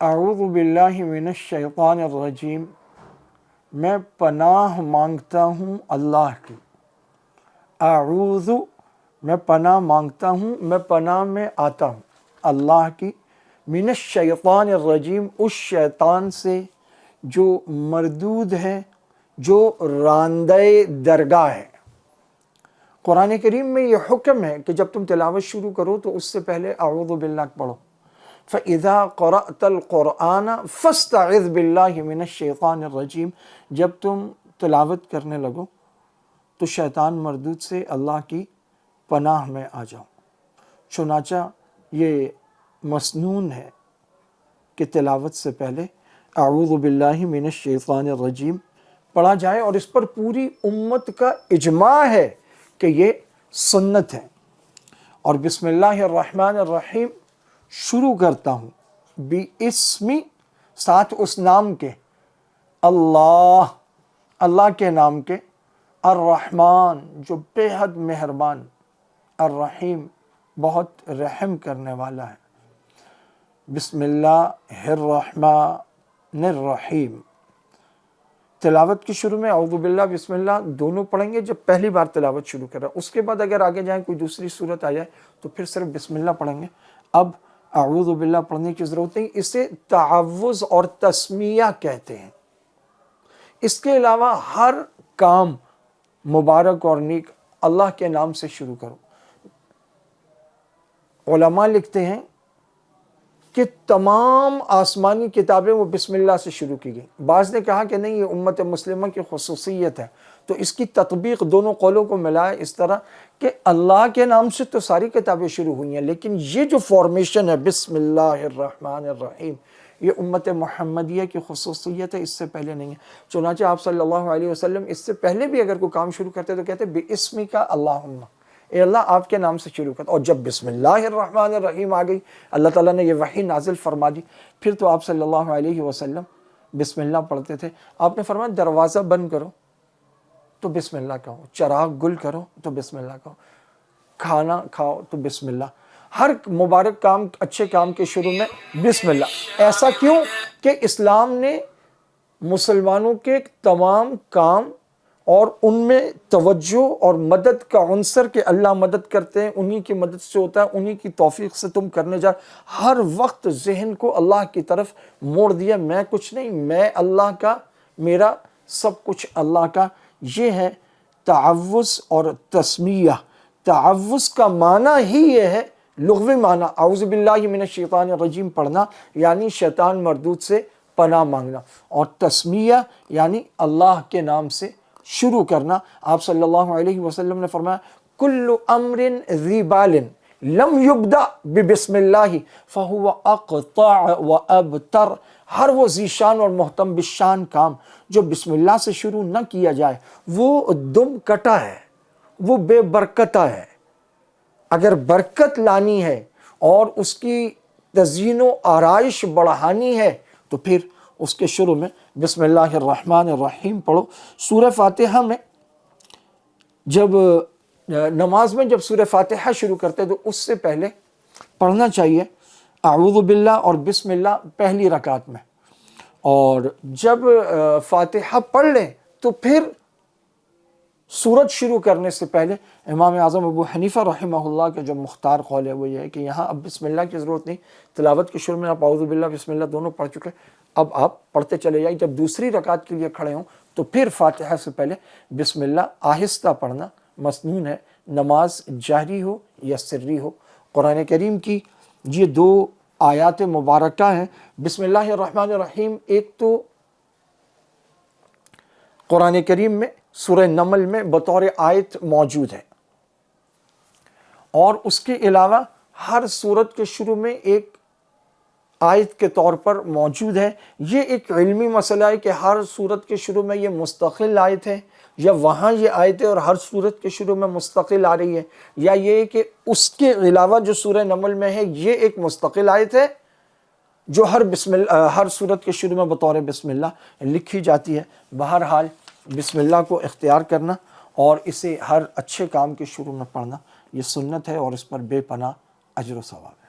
اعوذ باللہ من الشیطان الرجیم، میں پناہ مانگتا ہوں اللہ کی۔ اعوذ، میں پناہ مانگتا ہوں، میں پناہ میں آتا ہوں اللہ کی، من الشیطان الرجیم، اس شیطان سے جو مردود ہے، جو راندہ درگاہ ہے۔ قرآن کریم میں یہ حکم ہے کہ جب تم تلاوت شروع کرو تو اس سے پہلے اعوذ باللہ پڑھو۔ فَإِذَا قَرَأْتَ الْقُرْآنَ فَاسْتَعِذْ بِاللَّهِ مِنَ الشَّيْطَانِ الرَّجِيمِ، جب تم تلاوت کرنے لگو تو شیطان مردود سے اللہ کی پناہ میں آ جاؤ۔ چنانچہ یہ مسنون ہے کہ تلاوت سے پہلے اعوذ باللہ من الشیطان الرجیم پڑھا جائے، اور اس پر پوری امت کا اجماع ہے کہ یہ سنت ہے۔ اور بسم اللہ الرحمن الرحیم شروع کرتا ہوں بِاسْمِ، ساتھ اس نام کے، اللہ کے نام کے، الرحمن جو بے حد مہربان، الرحیم بہت رحم کرنے والا ہے۔ بسم اللہ الرحمن الرحیم، تلاوت کے شروع میں اعوذ باللہ بسم اللہ دونوں پڑھیں گے جب پہلی بار تلاوت شروع کر رہا ہے۔ اس کے بعد اگر آگے جائیں کوئی دوسری صورت آ جائے تو پھر صرف بسم اللہ پڑھیں گے۔ اب اعوذ باللہ پڑھنے کی ضرورت نہیں، اسے تعوذ اور تسمیہ کہتے ہیں۔ اس کے علاوہ ہر کام مبارک اور نیک اللہ کے نام سے شروع کرو۔ علماء لکھتے ہیں کہ تمام آسمانی کتابیں وہ بسم اللہ سے شروع کی گئیں۔ بعض نے کہا کہ نہیں، یہ امت مسلمہ کی خصوصیت ہے، تو اس کی تطبیق دونوں قولوں کو ملائے اس طرح کہ اللہ کے نام سے تو ساری کتابیں شروع ہوئی ہیں، لیکن یہ جو فارمیشن ہے بسم اللہ الرحمن الرحیم، یہ امت محمدیہ کی خصوصیت ہے، اس سے پہلے نہیں ہے۔ چنانچہ آپ صلی اللہ علیہ وسلم اس سے پہلے بھی اگر کوئی کام شروع کرتے تو کہتے بِاسْمِکَ اللہم، اے اللہ آپ کے نام سے شروع کرتا۔ اور جب بسم اللہ الرحمن الرحیم آ گئی، اللہ تعالیٰ نے یہ وحی نازل فرما دی، پھر تو آپ صلی اللہ علیہ وسلم بسم اللہ پڑھتے تھے۔ آپ نے فرمایا دروازہ بند کرو تو بسم اللہ کہو، چراغ گل کرو تو بسم اللہ کہو، کھانا کھاؤ تو بسم اللہ، ہر مبارک کام، اچھے کام کے شروع میں بسم اللہ۔ ایسا کیوں کہ اسلام نے مسلمانوں کے تمام کام اور ان میں توجہ اور مدد کا عنصر کہ اللہ مدد کرتے ہیں، انہی کی مدد سے ہوتا ہے، انہی کی توفیق سے تم کرنے جا، ہر وقت ذہن کو اللہ کی طرف موڑ دیا، میں کچھ نہیں، میں اللہ کا، میرا سب کچھ اللہ کا۔ یہ ہے تعوذ اور تسمیہ۔ تعوذ کا معنی ہی یہ ہے، لغوی معنی اعوذ باللہ من الشیطان الرجیم پڑھنا یعنی شیطان مردود سے پناہ مانگنا، اور تسمیہ یعنی اللہ کے نام سے شروع کرنا۔ آپ صلی اللہ علیہ وسلم نے فرمایا کل امر ذی بال لم یبدأ ببسم اللہ فہو اقطع و ابتر، ہر وہ ذیشان اور محتم بالشان کام جو بسم اللہ سے شروع نہ کیا جائے وہ دم کٹا ہے، وہ بے برکتہ ہے۔ اگر برکت لانی ہے اور اس کی تزیین و آرائش بڑھانی ہے تو پھر اس کے شروع میں بسم اللہ الرحمن الرحیم پڑھو۔ سورہ فاتحہ میں جب نماز میں جب سورہ فاتحہ شروع کرتے تو اس سے پہلے پڑھنا چاہیے اعوذ باللہ اور بسم اللہ پہلی رکعت میں، اور جب فاتحہ پڑھ لیں تو پھر سورت شروع کرنے سے پہلے امام اعظم ابو حنیفہ رحمہ اللہ کا جو مختار قول ہے وہ یہ ہے کہ یہاں اب بسم اللہ کی ضرورت نہیں، تلاوت کے شروع میں آپ اعوذ باللہ بسم اللہ دونوں پڑھ چکے، اب آپ پڑھتے چلے جائیں، جب دوسری رکعت کے لیے کھڑے ہوں تو پھر فاتحہ سے پہلے بسم اللہ آہستہ پڑھنا مسنون ہے، نماز جہری ہو یا سری ہو۔ قرآن کریم کی یہ دو آیات مبارکہ ہیں بسم اللہ الرحمن الرحیم، ایک تو قرآن کریم میں سورہ نمل میں بطور آیت موجود ہے، اور اس کے علاوہ ہر سورت کے شروع میں ایک آیت کے طور پر موجود ہے۔ یہ ایک علمی مسئلہ ہے کہ ہر سورت کے شروع میں یہ مستقل آیت ہے، یا وہاں یہ آیت ہے اور ہر سورت کے شروع میں مستقل آ رہی ہے، یا یہ کہ اس کے علاوہ جو سورہ نمل میں ہے یہ ایک مستقل آیت ہے جو ہر سورت کے شروع میں بطور بسم اللہ لکھی جاتی ہے۔ بہرحال بسم اللہ کو اختیار کرنا اور اسے ہر اچھے کام کے شروع میں پڑھنا یہ سنت ہے، اور اس پر بے پناہ اجر و ثواب ہے۔